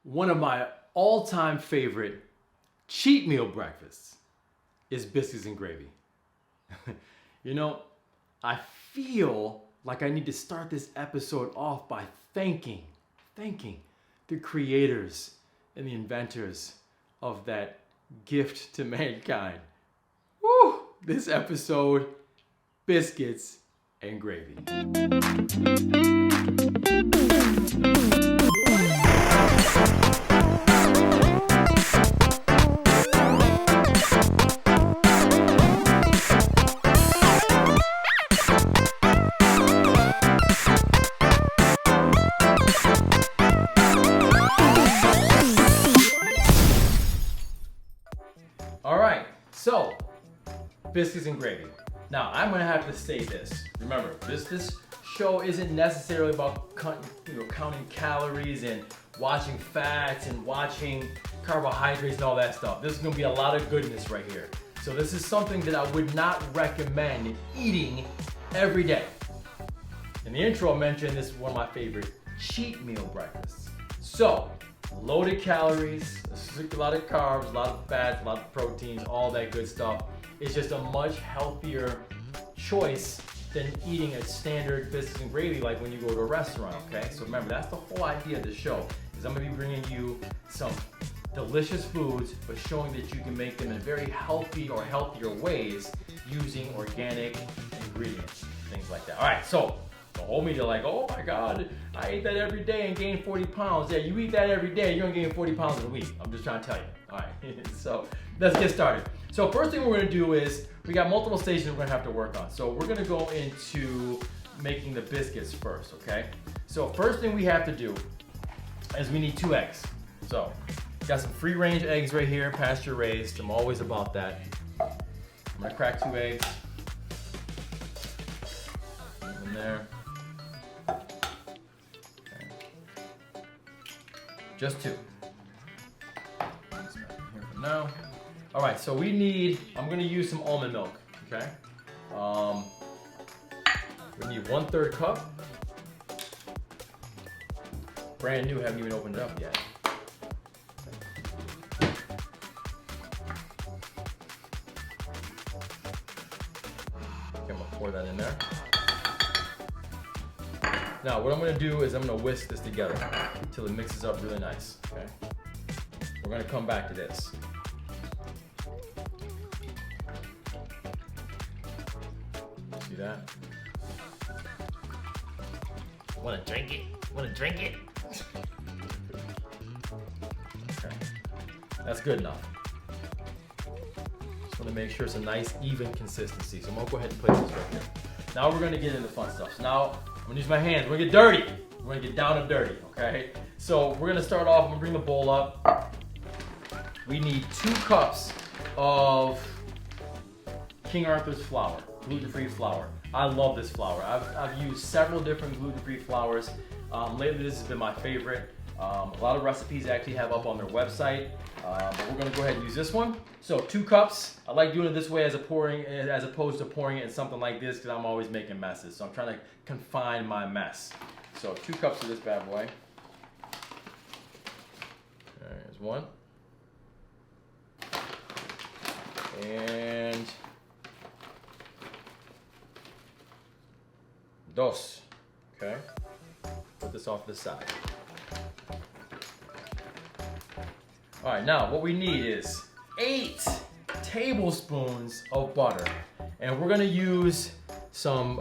One of my all-time favorite cheat meal breakfasts is biscuits and gravy. You know, I feel like I need to start this episode off by thanking the creators and the inventors of that gift to mankind. Woo! This episode, biscuits and gravy. All right, so biscuits and gravy. Now I'm gonna have to say this. Remember, this show isn't necessarily about counting calories and watching fats and watching carbohydrates and all that stuff. This is gonna be a lot of goodness right here. So this is something that I would not recommend eating every day. In the intro I mentioned this is one of my favorite cheat meal breakfasts. So, loaded calories, a lot of carbs, a lot of fats, a lot of proteins, all that good stuff. It's just a much healthier choice than eating a standard biscuits and gravy like when you go to a restaurant, okay? So remember, that's the whole idea of the show, is I'm gonna be bringing you some delicious foods, but showing that you can make them in very healthy or healthier ways using organic ingredients, things like that. All right, so don't hold me to like, oh my God, I ate that every day and gained 40 pounds. Yeah, you eat that every day, you're gonna gain 40 pounds in a week. I'm just trying to tell you. All right, so let's get started. So first thing we're gonna do is, we got multiple stations we're gonna have to work on. So we're gonna go into making the biscuits first, okay? So first thing we have to do is we need 2 eggs. So, got some free range eggs right here, pasture raised. I'm always about that. I'm gonna crack 2 eggs. Put them in there. Okay. Just 2. Here for now. All right, so we need, I'm gonna use some almond milk, okay? We need 1/3 cup. Brand new, haven't even opened it up yet. Okay, I'm gonna pour that in there. Now, what I'm gonna do is I'm gonna whisk this together until it mixes up really nice, okay? We're gonna come back to this. See that? Wanna drink it? Wanna drink it? Okay, that's good enough. Just want to make sure it's a nice, even consistency. So I'm gonna go ahead and place this right here. Now we're gonna get into the fun stuff. So now I'm gonna use my hands. We're gonna get dirty. We're gonna get down and dirty. Okay. So we're gonna start off. I'm gonna bring the bowl up. We need 2 cups of King Arthur's flour, gluten-free flour. I love this flour. I've used several different gluten-free flours. Lately, this has been my favorite. A lot of recipes actually have up on their website, but we're gonna go ahead and use this one. So 2 cups. I like doing it this way as opposed to pouring it in something like this because I'm always making messes. So I'm trying to confine my mess. So 2 cups of this bad boy. There's 1. And 2. Okay. Put this off to the side. All right, now what we need is 8 tablespoons of butter. And we're gonna use some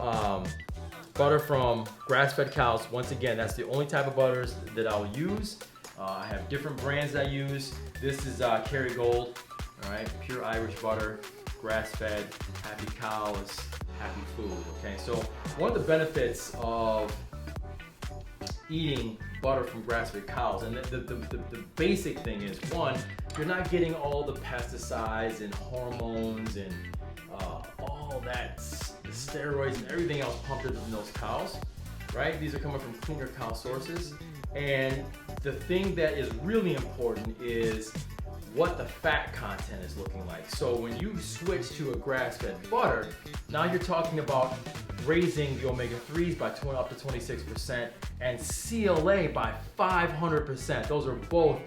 butter from grass-fed cows. Once again, that's the only type of butters that I'll use. I have different brands I use. This is Kerrygold, all right, pure Irish butter, grass-fed, happy cows, happy food, okay? So one of the benefits of eating butter from grass-fed cows, and the basic thing is, 1, you're not getting all the pesticides and hormones and all that, the steroids and everything else pumped into those cows, right? These are coming from cleaner cow sources. And the thing that is really important is what the fat content is looking like. So when you switch to a grass-fed butter, now you're talking about raising the omega-3s by up to 26% and CLA by 500%. Those are both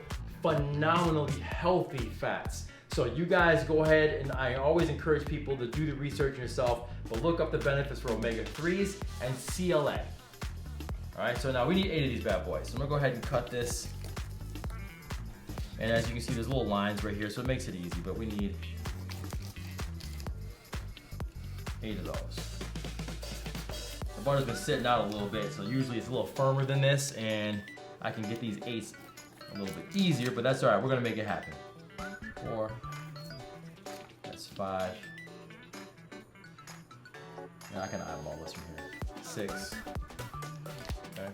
phenomenally healthy fats. So you guys go ahead, and I always encourage people to do the research yourself, but look up the benefits for omega-3s and CLA. All right, so now we need 8 of these bad boys. So I'm gonna go ahead and cut this. And as you can see, there's little lines right here, so it makes it easy, but we need 8 of those. The butter's been sitting out a little bit, so usually it's a little firmer than this, and I can get these 8s a little bit easier, but that's all right, we're gonna make it happen. 4, that's 5. Now I can eyeball this from here. 6, okay.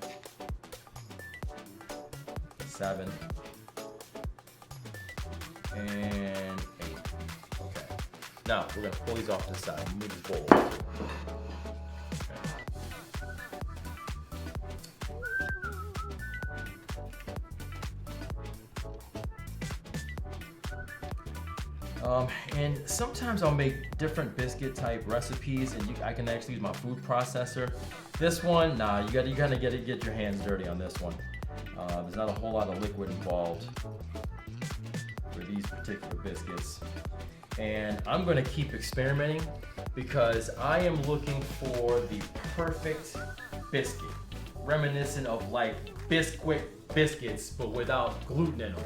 7, and 8. Okay. Now we're gonna pull these off to the side. Move this bowl over. And sometimes I'll make different biscuit type recipes, and I can actually use my food processor. This one, nah, you gotta get your hands dirty on this one. There's not a whole lot of liquid involved for these particular biscuits. And I'm gonna keep experimenting because I am looking for the perfect biscuit, reminiscent of like biscuits, but without gluten in them.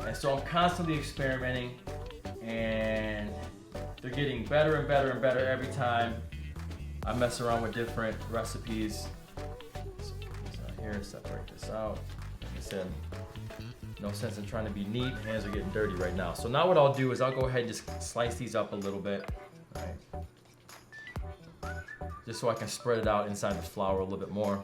And so I'm constantly experimenting, and they're getting better and better and better every time I mess around with different recipes. So this out here, separate this out. Like I said, no sense in trying to be neat. Hands are getting dirty right now. So now what I'll do is I'll go ahead and just slice these up a little bit, right? Just so I can spread it out inside the flour a little bit more.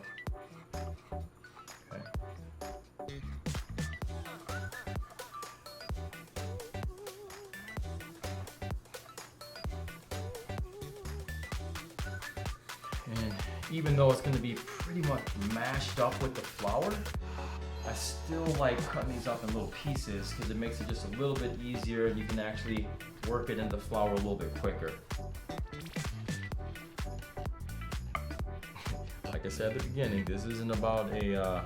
And even though it's going to be pretty much mashed up with the flour, I still like cutting these up in little pieces because it makes it just a little bit easier, and you can actually work it into the flour a little bit quicker. Like I said at the beginning, this isn't about a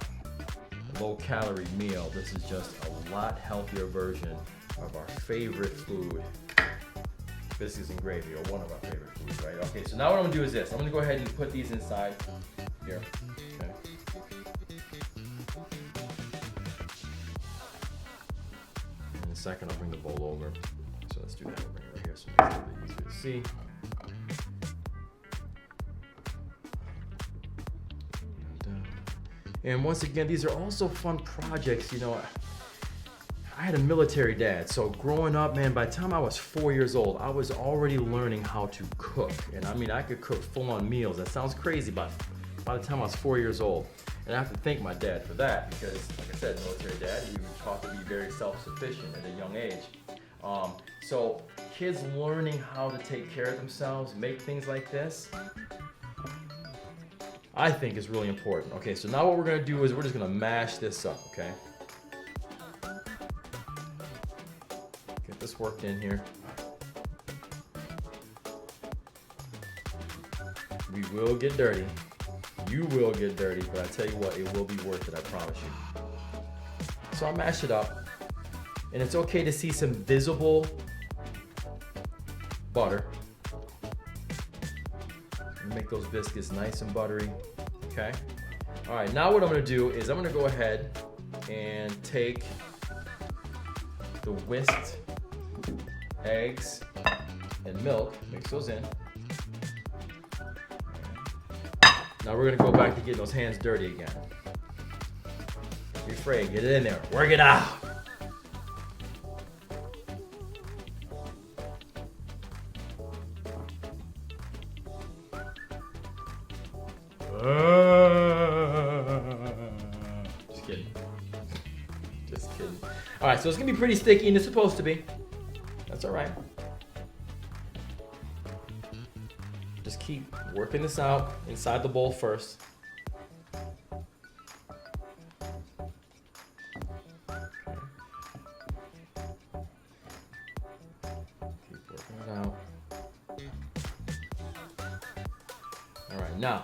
low-calorie meal. This is just a lot healthier version of our favorite food, biscuits and gravy, or one of our favorite foods, right? Okay, so now what I'm gonna do is this. I'm gonna go ahead and put these inside here. Okay. In a second, I'll bring the bowl over. So let's do that. We'll bring it right here so it's a little bit easier to see. And once again, these are also fun projects. You know, I had a military dad, so growing up, man, by the time I was 4 years old, I was already learning how to cook. And I mean, I could cook full-on meals. That sounds crazy, but by the time I was 4 years old. And I have to thank my dad for that because, like I said, military dad, he was taught to be very self-sufficient at a young age. So kids learning how to take care of themselves, make things like this, I think is really important. Okay, so now what we're gonna do is we're just gonna mash this up, okay? Get this worked in here. We will get dirty. You will get dirty, but I tell you what, it will be worth it, I promise you. So I'll mash it up, and it's okay to see some visible butter. Make those biscuits nice and buttery, okay? All right, now what I'm gonna do is I'm gonna go ahead and take the whisked eggs and milk, mix those in. Now we're gonna go back to getting those hands dirty again. Don't be afraid, get it in there, work it out. Just kidding. Just kidding. All right, so it's gonna be pretty sticky, and it's supposed to be. That's all right. Just keep working this out inside the bowl first. Okay. right, now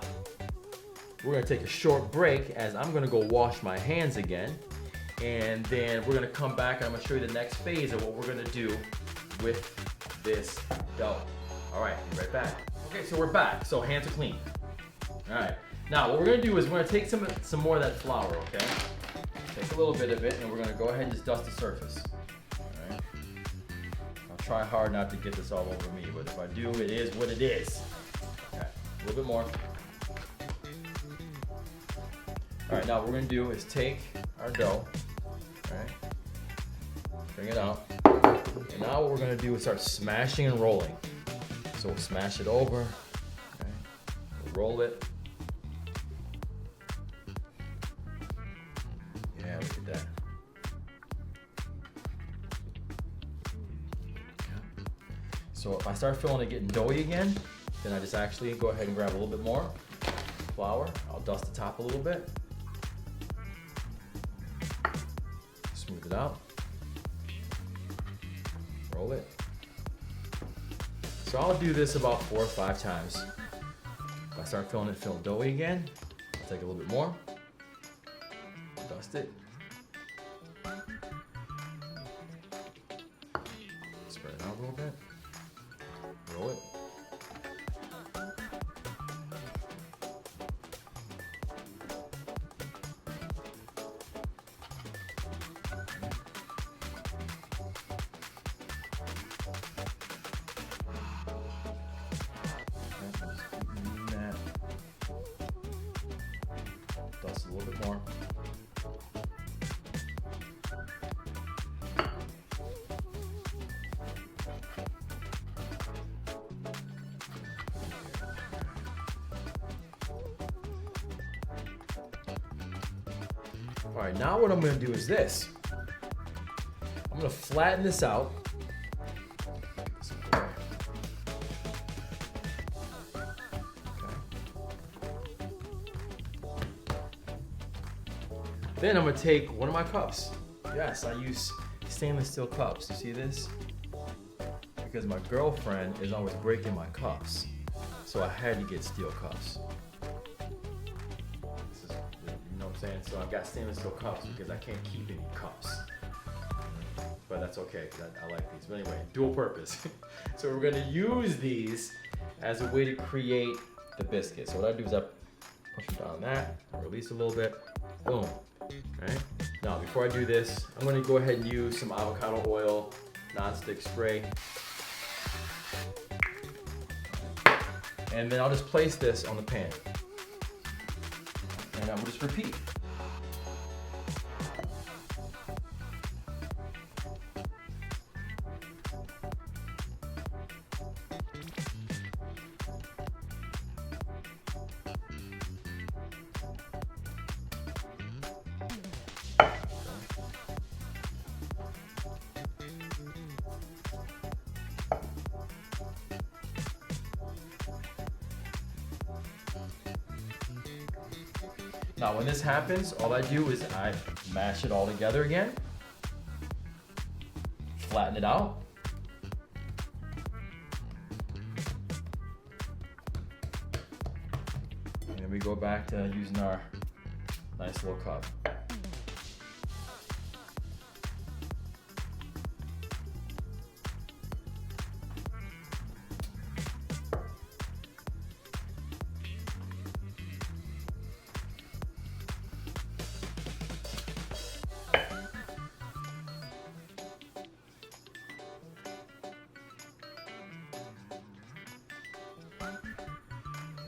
we're gonna take a short break as I'm gonna go wash my hands again. And then we're gonna come back and I'm gonna show you the next phase of what we're gonna do with this dough. All right, be right back. Okay, so we're back. So hands are clean. All right, now what we're gonna do is we're gonna take some more of that flour, okay? Take a little bit of it and we're gonna go ahead and just dust the surface. All right. I'll try hard not to get this all over me, but if I do, it is what it is. Okay, a little bit more. All right, now what we're gonna do is take our dough, all right, bring it out, and now what we're gonna do is start smashing and rolling. So we'll smash it over, okay. We'll roll it. Yeah, look at that. So if I start feeling it getting doughy again, then I just actually go ahead and grab a little bit more flour. I'll dust the top a little bit. Smooth it out. Roll it. So I'll do this about 4 or 5 times. If I start feeling it doughy again, I'll take a little bit more. Dust it. Spread it out a little bit. Roll it. Dust a little bit more. All right, now what I'm gonna do is this. I'm gonna flatten this out. Then I'm gonna take one of my cups. Yes, I use stainless steel cups. You see this? Because my girlfriend is always breaking my cups. So I had to get steel cups. This is, you know what I'm saying? So I've got stainless steel cups because I can't keep any cups. But that's okay, because I like these. But anyway, dual purpose. So we're gonna use these as a way to create the biscuit. So what I do is I push it down that, release a little bit, boom. Right? Now, before I do this, I'm going to go ahead and use some avocado oil, non-stick spray. And then I'll just place this on the pan. And I will just repeat. Now when this happens, all I do is I mash it all together again, flatten it out, and then we go back to using our nice little cup.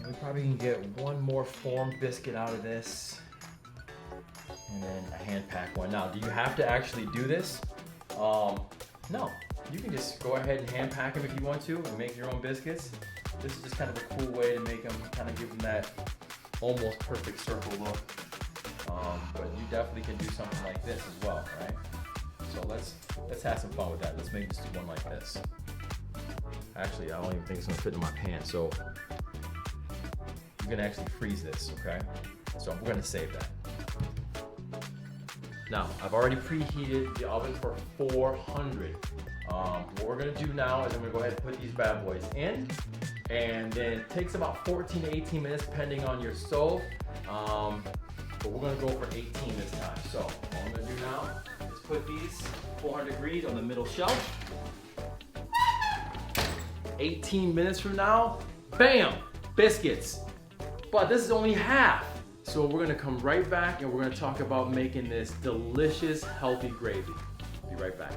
We probably can get one more formed biscuit out of this, and then a hand pack one. Now, do you have to actually do this? No, you can just go ahead and hand pack them if you want to and make your own biscuits. This is just kind of a cool way to make them, kind of give them that almost perfect circle look. But you definitely can do something like this as well, right? So let's have some fun with that. Let's make just one like this. Actually, I don't even think it's gonna fit in my pan, so I'm gonna actually freeze this, okay? So we're gonna save that. Now, I've already preheated the oven for 400. What we're gonna do now is I'm gonna go ahead and put these bad boys in. And then it takes about 14 to 18 minutes depending on your stove. But we're gonna go for 18 this time. So all I'm gonna do now is put these 400 degrees on the middle shelf. 18 minutes from now, bam, biscuits. But this is only half. So we're gonna come right back and we're gonna talk about making this delicious, healthy gravy. Be right back.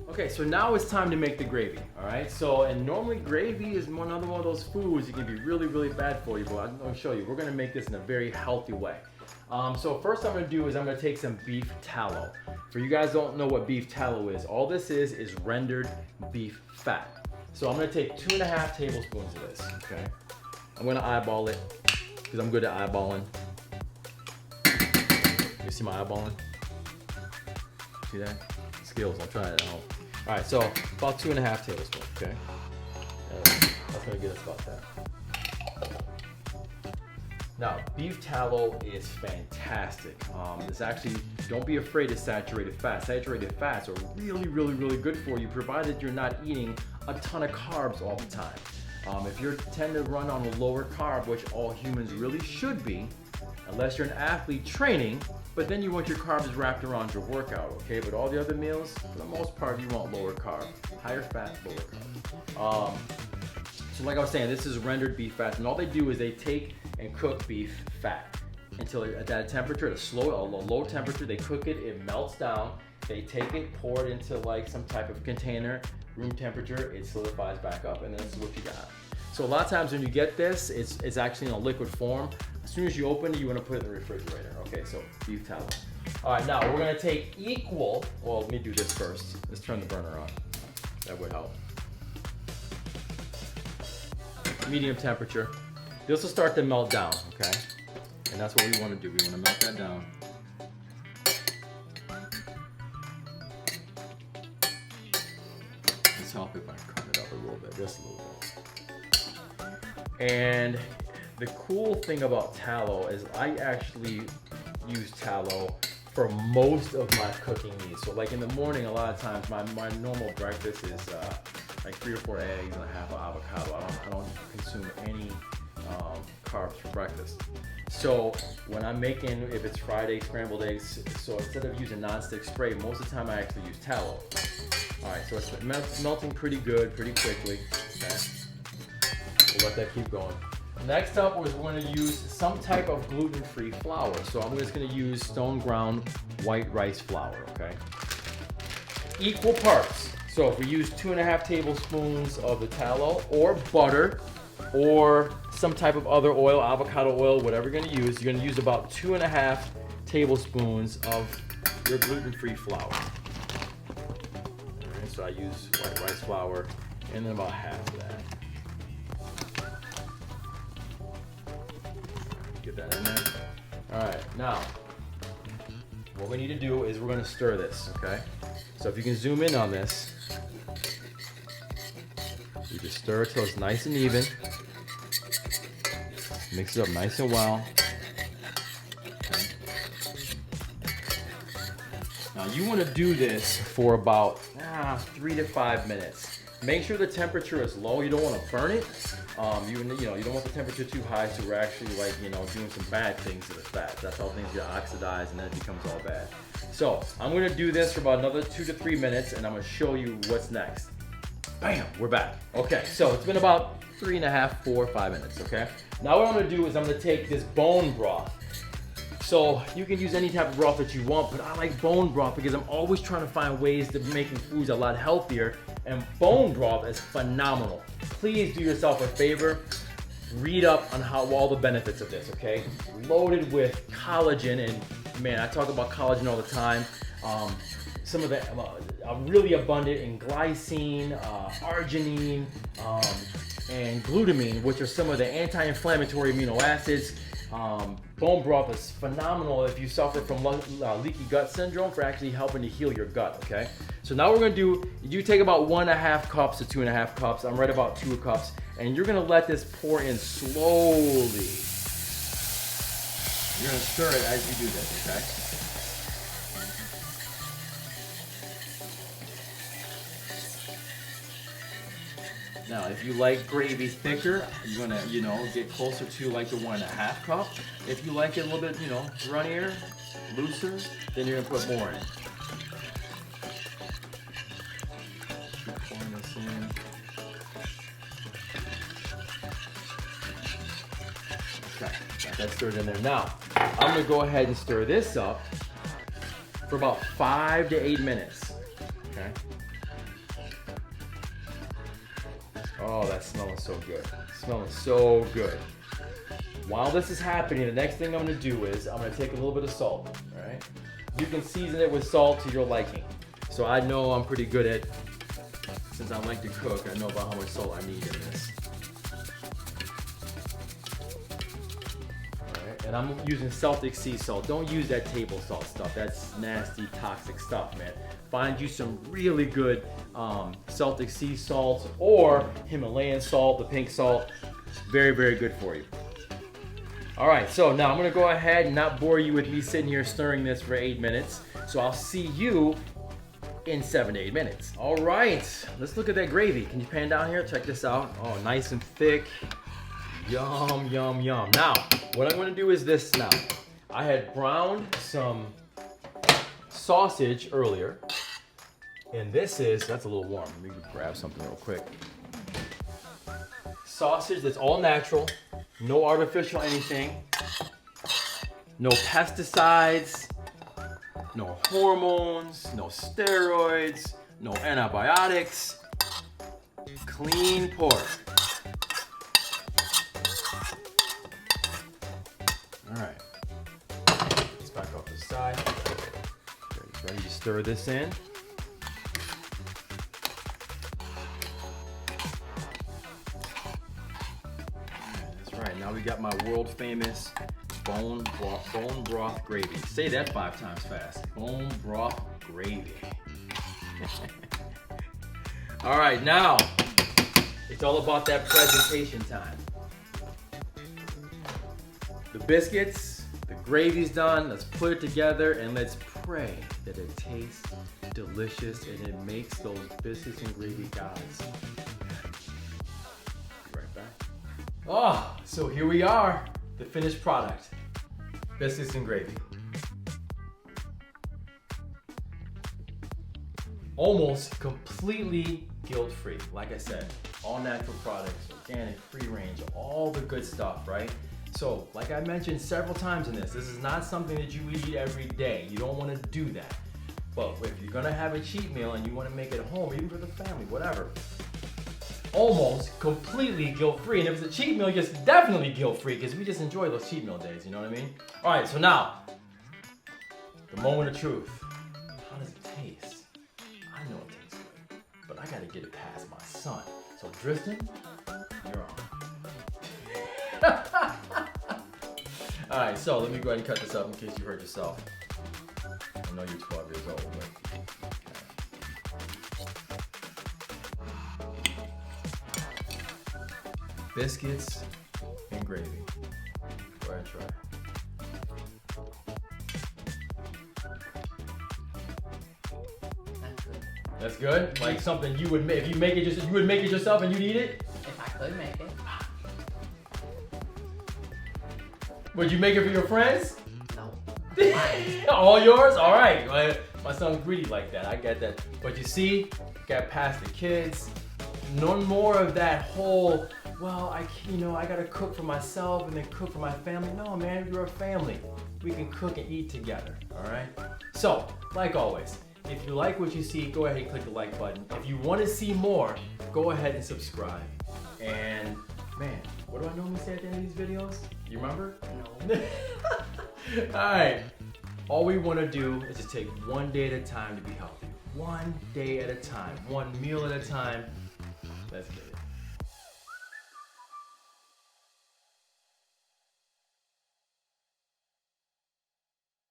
Okay, so now it's time to make the gravy, all right? So, and normally gravy is another one of those foods that can be really, really bad for you, but I'm gonna show you. We're gonna make this in a very healthy way. So first I'm gonna do is I'm gonna take some beef tallow. For you guys don't know what beef tallow is, all this is rendered beef fat. So I'm gonna take 2.5 tablespoons of this, okay? I'm gonna eyeball it, because I'm good at eyeballing. You see my eyeballing? See that? Skills, I'll try it at home. All right, so about 2.5 tablespoons, okay? That's gonna get us about that. Now, beef tallow is fantastic. It's actually, don't be afraid of saturated fat. Saturated fats are really, really, really good for you, provided you're not eating a ton of carbs all the time. If you tend to run on a lower carb, which all humans really should be, unless you're an athlete training, but then you want your carbs wrapped around your workout, okay? But all the other meals, for the most part, you want lower carb. Higher fat, lower carb. So like I was saying, this is rendered beef fat, and all they do is they take and cook beef fat until at that temperature, a low temperature, they cook it, it melts down, they take it, pour it into like some type of container, room temperature, it solidifies back up, and then this is what you got. So a lot of times when you get this, it's actually in a liquid form. As soon as you open it, you want to put it in the refrigerator. Okay, so beef tallow. All right, now we're gonna take equal, well, let me do this first. Let's turn the burner on. That would help. Medium temperature. This will start to melt down, okay? And that's what we want to do. We want to melt that down. Let's help if I cut it up a little bit, just a little bit. And the cool thing about tallow is I actually use tallow for most of my cooking needs. So like in the morning, a lot of times my normal breakfast is like 3 or 4 eggs and a half of avocado. I don't consume any carbs for breakfast. So when I'm making, if it's fried eggs, scrambled eggs, so instead of using nonstick spray, most of the time I actually use tallow. All right, so it's melting pretty good, pretty quickly. Okay, we'll let that keep going. Next up is we're going to use some type of gluten-free flour. So I'm just going to use stone ground white rice flour, okay? Equal parts. So if we use 2.5 tablespoons of the tallow or butter or some type of other oil, avocado oil, whatever you're going to use, you're going to use about 2.5 tablespoons of your gluten-free flour. All right, so I use white rice flour and then about half of that. Get that in there. All right, now what we need to do is we're going to stir this, okay? So if you can zoom in on this, you just stir it till it's nice and even. Mix it up nice and well. Okay. Now you want to do this for about 3 to 5 minutes. Make sure the temperature is low. You don't want to burn it. You don't want the temperature too high, so we're actually doing some bad things to the fat. That's how things get oxidized and then it becomes all bad. So I'm gonna do this for about another 2 to 3 minutes, and I'm gonna show you what's next. Bam, we're back. Okay, so it's been about 3.5, 4, 5 minutes. Okay. Now what I'm gonna do is I'm gonna take this bone broth. So you can use any type of broth that you want, but I like bone broth because I'm always trying to find ways to making foods a lot healthier, and bone broth is phenomenal. Please do yourself a favor, read up on all the benefits of this, okay? Loaded with collagen, and man, I talk about collagen all the time. Some of the really abundant in glycine, arginine, and glutamine, which are some of the anti-inflammatory amino acids. Bone broth is phenomenal if you suffer from leaky gut syndrome, for actually helping to heal your gut, okay? So now we're gonna you take about 1.5 cups to 2.5 cups. I'm right about 2 cups. And you're gonna let this pour in slowly. You're gonna stir it as you do this, okay? Now, if you like gravy thicker, you're gonna, get closer to like the 1.5 cup. If you like it a little bit, runnier, looser, then you're gonna put more in. Keep pouring this in. Okay, got that stirred in there. Now, I'm gonna go ahead and stir this up for about 5 to 8 minutes. Okay. Oh, that's smelling so good. Smelling so good. While this is happening, the next thing I'm gonna do is I'm gonna take a little bit of salt, all right? You can season it with salt to your liking. So I know I'm pretty good at, since I like to cook, I know about how much salt I need in this. All right, and I'm using Celtic sea salt. Don't use that table salt stuff. That's nasty, toxic stuff, man. Find you some really good Celtic sea salt or Himalayan salt, the pink salt. Very, very good for you. All right, so now I'm gonna go ahead and not bore you with me sitting here stirring this for 8 minutes. So I'll see you in 7 to 8 minutes. All right, let's look at that gravy. Can you pan down here? Check this out. Oh, nice and thick. Yum, yum, yum. Now, what I'm gonna do is this now. I had browned some sausage earlier. And this is, that's a little warm. Let me grab something real quick. Sausage that's all natural, no artificial anything, no pesticides, no hormones, no steroids, no antibiotics, clean pork. All right, let's back off the side. Ready to stir this in. Now we got my world famous bone broth gravy. Say that 5 times fast. Bone broth gravy. All right, now it's all about that presentation time. The biscuits, the gravy's done. Let's put it together and let's pray that it tastes delicious and it makes those biscuits and gravy gods. Oh, so here we are, the finished product. Biscuits and gravy. Almost completely guilt-free. Like I said, all natural products, organic, free range, all the good stuff, right? So, like I mentioned several times in this is not something that you eat every day. You don't want to do that. But if you're gonna have a cheat meal and you want to make it home, even for the family, whatever, almost completely guilt-free. And if it's a cheat meal, just definitely guilt-free because we just enjoy those cheat meal days, you know what I mean? All right, so now, the moment of truth. How does it taste? I know it tastes good, but I gotta get it past my son. So Tristan, you're on. All right, so let me go ahead and cut this up in case you hurt yourself. I know you're 12 years old, but biscuits and gravy. Go ahead and try. That's good? Like something you would make, if you make it just, you would make it yourself and you'd eat it? If I could make it. Would you make it for your friends? No. All yours? All right. My son's greedy like that. I get that. But you see, got past the kids. No more of that whole, well, I gotta cook for myself and then cook for my family. No, man, you're a family. We can cook and eat together, all right? So, like always, if you like what you see, go ahead and click the like button. If you want to see more, go ahead and subscribe. And, man, what do I normally say at the end of these videos? You remember? No. All right. All we want to do is just take one day at a time to be healthy. One day at a time. One meal at a time. Let's get it.